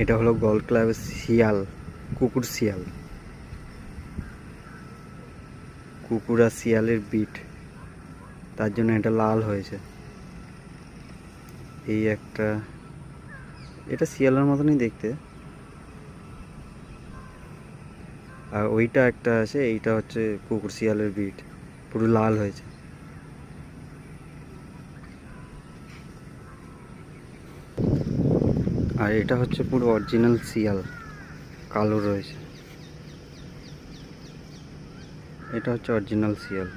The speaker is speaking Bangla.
এটা হলো গল্ড ক্লাবের শিয়াল, কুকুর শিয়াল, কুকুর আর শিয়ালের বিট, তার জন্য এটা লাল হয়েছে। এই একটা, এটা শিয়ালের মতনই দেখতে, আর ওইটা একটা আছে, এইটা হচ্ছে কুকুর শিয়ালের বিট, পুরো লাল হয়েছে। আর এটা হচ্ছে পুরো অরিজিনাল শিয়াল, কালো রয়েছে। এটা হচ্ছে অরিজিনাল শিয়াল।